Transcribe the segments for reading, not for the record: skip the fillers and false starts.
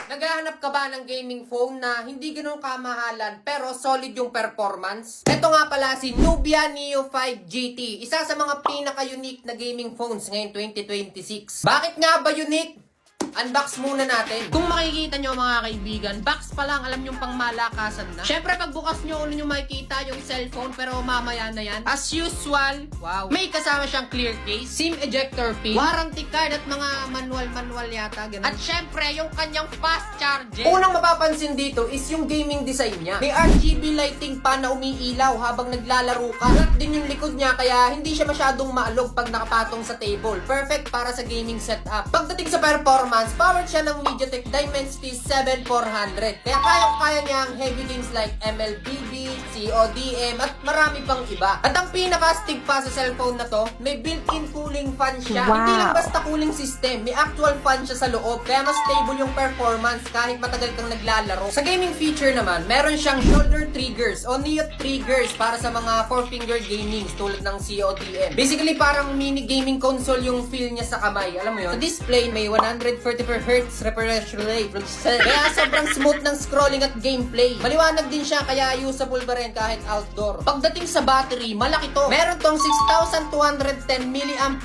Naghahanap ka ba ng gaming phone na hindi ganun kamahalan pero solid yung performance? Ito nga pala si Nubia Neo 5 GT, isa sa mga pinaka-unique na gaming phones ngayon 2026. Bakit nga ba unique? Unbox muna natin. Kung makikita nyo mga kaibigan, box pa lang, alam nyo pang malakasan na. Syempre pagbukas nyo, ulo nyo makikita yung cellphone, pero mamaya na yan. As usual, wow, may kasama siyang clear case, SIM ejector pin, warranty card at mga manual yata, ganun. At syempre, yung kanyang fast charging. Unang mapapansin dito is yung gaming design niya. May RGB lighting pa na umiilaw habang naglalaro ka. At din yung likod niya, kaya hindi siya masyadong maalog pag nakapatong sa table. Perfect para sa gaming setup. Pagdating sa performance, powered siya ng MediaTek Dimensity 7400. Kaya kaya niya ang heavy games like MLBB, CODM, at marami pang iba. At ang pinaka-astig pa sa cellphone na to, may built-in cooling fan siya. Wow. Hindi lang basta cooling system, may actual fan siya sa loob. Kaya mas stable yung performance kahit matagal kang naglalaro. Sa gaming feature naman, meron siyang shoulder triggers o Neo triggers para sa mga 4-finger gaming tulad ng CODM. Basically, parang mini gaming console yung feel niya sa kamay. Alam mo yun? Sa display, may 134 Hz refresh rate. Kaya sobrang smooth ng scrolling at gameplay. Maliwanag din siya kaya usable pa rin kahit outdoor. Pagdating sa battery, malaki to. Meron tong 6,210 mAh.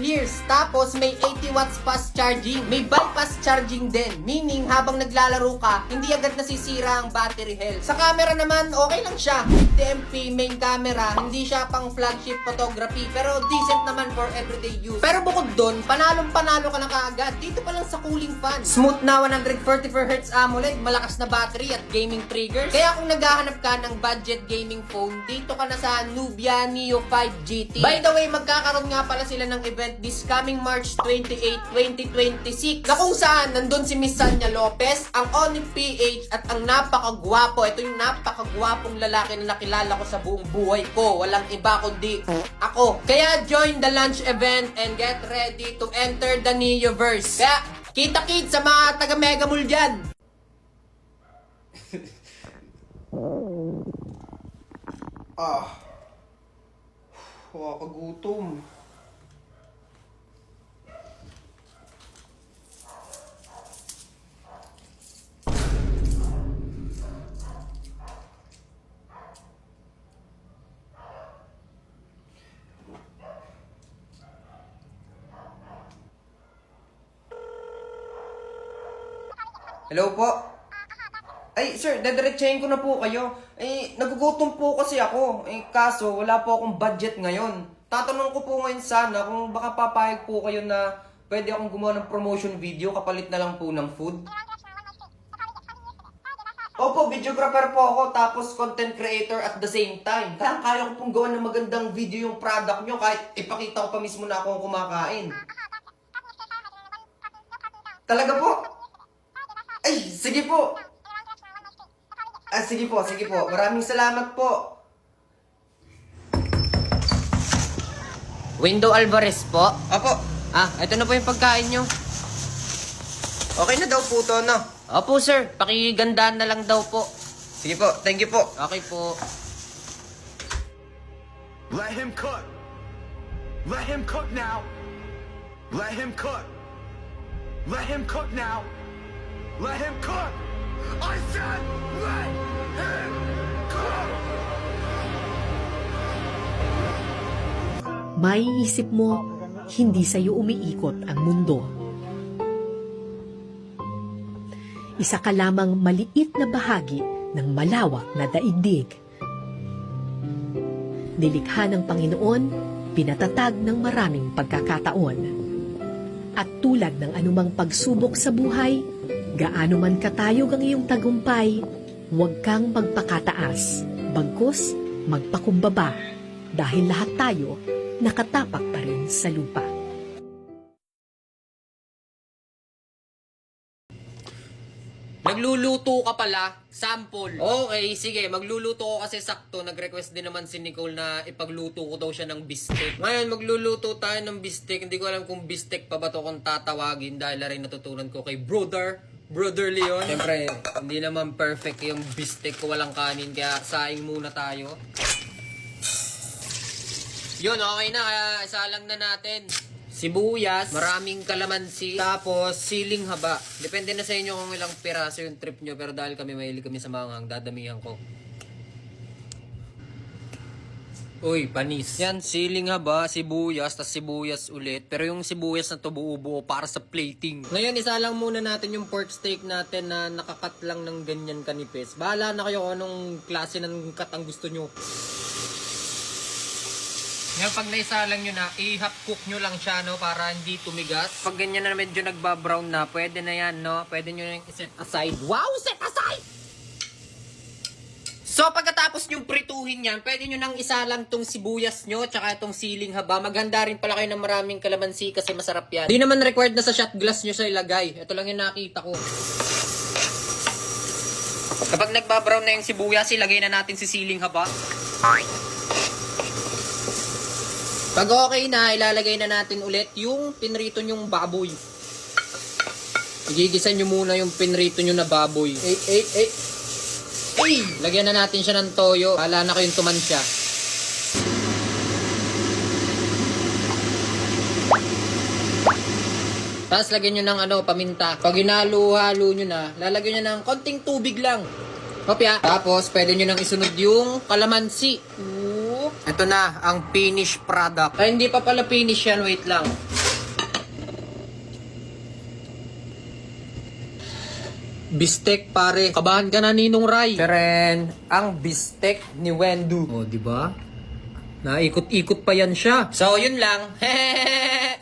Tapos may 80 watts fast charging. May bypass charging din. Meaning habang naglalaro ka, hindi agad nasisira ang battery health. Sa camera naman, okay lang siya. 50MP main camera. Hindi siya pang flagship photography. Pero decent naman for everyday use. Pero bukod dun, panalo ka na kaagad. Dito pa lang sa cooling fan. Smooth na 144Hz AMOLED, malakas na battery at gaming triggers. Kaya kung naghahanap ka ng budget gaming phone, dito ka na sa Nubia Neo 5 GT. By the way, magkakaroon nga pala sila ng event this coming March 28, 2026 na kung saan nandun si Miss Sanya Lopez, ang Onyx PH at ang napakagwapo. Ito yung napakagwapong lalaki na nakilala ko sa buong buhay ko. Walang iba kundi ako. Kaya join the launch event and get ready to enter the Neoverse. Kaya kita-kit sa mga taga-Megamall dyan. Kagutom. Hello po? Ay, sir, dadiretsahin ko na po kayo. Nagugutom po kasi ako. Kaso, wala po akong budget ngayon. Tatanong ko po ngayon sana kung baka papayag po kayo na pwede akong gumawa ng promotion video kapalit na lang po ng food. Opo, videographer po ako tapos content creator at the same time. Kaya ko pong gawa ng magandang video yung product nyo kahit ipakita ko pa mismo na akong kumakain. Talaga po? Ay, sige po. Sige po. Maraming salamat po. Window Alvarez po. Apo, Ito na po yung pagkain nyo. okay na daw po to, no? Opo sir, pakigandaan na lang daw po. Sige po, thank you po. Okay po. Let him cook. Let him cook now. Let him cook. Let him cook now. Let him cook. I said let him cook. Maiisip mo, hindi sa'yo umiikot ang mundo. Isa ka lamang maliit na bahagi ng malawak na daigdig. Nilikha ng Panginoon, pinatatag ng maraming pagkakataon. At tulad ng anumang pagsubok sa buhay, gaano man katayog ang iyong tagumpay, huwag kang magpakataas, bagkus magpakumbaba, dahil lahat tayo nakatapak pa rin sa lupa. Nagluluto ka pala, sample. Okay, sige, magluluto ko kasi sakto. Nag-request din naman si Nicole na ipagluto ko daw siya ng bistek. Ngayon, magluluto tayo ng bistek. Hindi ko alam kung bistek pa ba to kung tatawagin dahil rin natutunan ko kay Brother Leon. Siyempre, hindi naman perfect yung bistek ko walang kanin, kaya saing muna tayo. Yun, okay na, kaya isa lang na natin. sibuyas, maraming kalamansi, tapos siling haba. Depende na sa inyo kung ilang piraso yung trip nyo, pero dahil kami mahilig kami sa manghang, dadamihan ko. Uy, panis. Yan, siling haba, sibuyas, tas sibuyas ulit. Pero yung sibuyas na to buo-buo para sa plating. Ngayon, isa lang muna natin yung pork steak natin na nakakat lang ng ganyan kanipis. Bahala na kayo kung anong klase ng cut ang gusto nyo. Ngayon, pag naisalang nyo na, i-hot cook nyo lang siya, no, para hindi tumigas. Pag ganyan na medyo nagbabrown na, pwede na yan, no? Pwede nyo na set aside. Wow, set aside! So, pagkatapos yung prituhin yan, pwede nyo nang isalang tong sibuyas nyo, tsaka itong siling haba. Maghanda rin pala kayo ng maraming kalamansi kasi masarap yan. Di naman required na sa shot glass nyo sa ilagay. Ito lang yung nakita ko. Kapag nagbabrown na yung sibuyas, ilagay na natin si siling haba. Pag okay na, ilalagay na natin ulit yung pinrito nyong baboy. Igigisa nyo muna yung pinrito nyo na baboy. Lagyan na natin siya ng toyo. Hala na kayong tumansya. Tapos lagyan nyo ng paminta. Pag hinalo-halo nyo na, lalagyan nyo ng konting tubig lang. Kopya. Tapos pwede nyo nang isunod yung kalamansi. Ito na, ang finished product. Ay, hindi pa pala finish yan. Wait lang. Bistek pare. Kabahan ka na Ninong Ray. Teren, ang bistek ni Wendu. Oh, di ba? Naikot-ikot pa yan siya. So, yun lang.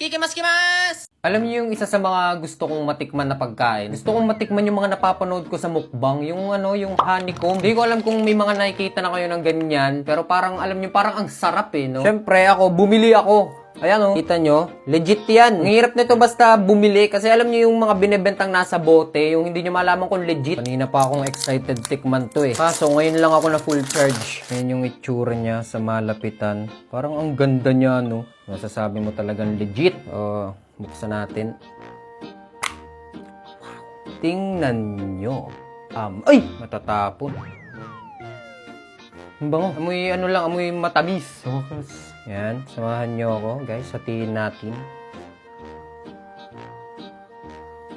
Kikimas-kimas! Alam niyo yung isa sa mga gusto kong matikman na pagkain? Gusto kong matikman yung mga napapanood ko sa mukbang. Yung yung honeycomb. Hindi ko alam kung may mga nakikita na kayo ng ganyan. Pero parang, alam niyo, parang ang sarap eh, no? Siyempre, bumili ako. Ayan kita nyo, legit yan. Ang hirap nito basta bumili kasi alam nyo yung mga binibentang nasa bote, yung hindi nyo malaman kung legit. Kanina pa akong excited tikman to eh. Kaso ngayon lang ako na full charge. Ayan yung itsura niya sa malapitan. Parang ang ganda niya, no? Masasabi mo talagang legit. Buksan natin. Tingnan nyo. Ay! Matatapon. Ang bango. Amoy amoy matamis. Yan, samahan nyo ako, guys. Hatiin natin.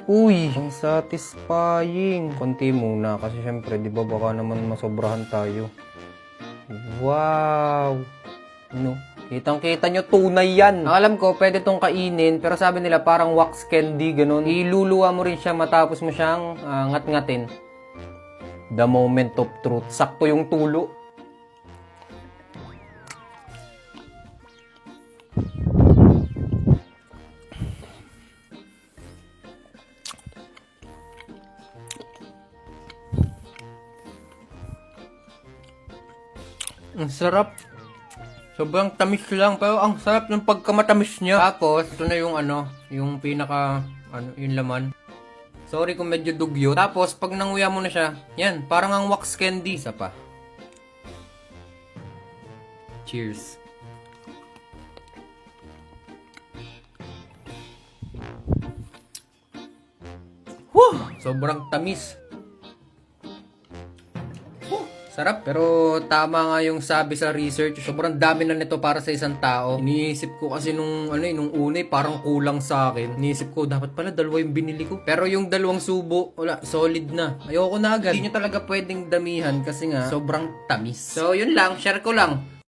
Uy, ang satisfying. Konti muna kasi syempre, di ba baka naman masobrahan tayo. Wow! Ano? Kitang-kita nyo, tunay yan. Ang alam ko, pwede tong kainin, pero sabi nila parang wax candy, ganun. Iluluwa mo rin siya matapos mo siyang ngat-ngatin. The moment of truth. Sakto yung tulo. Ang sarap. Sobrang tamis lang. Pero ang sarap ng pagkamatamis niya. Tapos, ito na yung yung pinaka, yung laman. Sorry kung medyo dugyo. Tapos, pag nanguya mo na siya, yan, parang ang wax candy. Isa pa. Cheers. Woo! Sobrang tamis. Sarap. Pero tama nga yung sabi sa research. Sobrang dami na nito para sa isang tao. Iniisip ko kasi nung una parang kulang sa akin. Iniisip ko dapat pala dalawa yung binili ko. Pero yung dalawang subo, wala, solid na. Ayoko na agad. Hindi nyo talaga pwedeng damihan kasi nga sobrang tamis. So yun lang, share ko lang.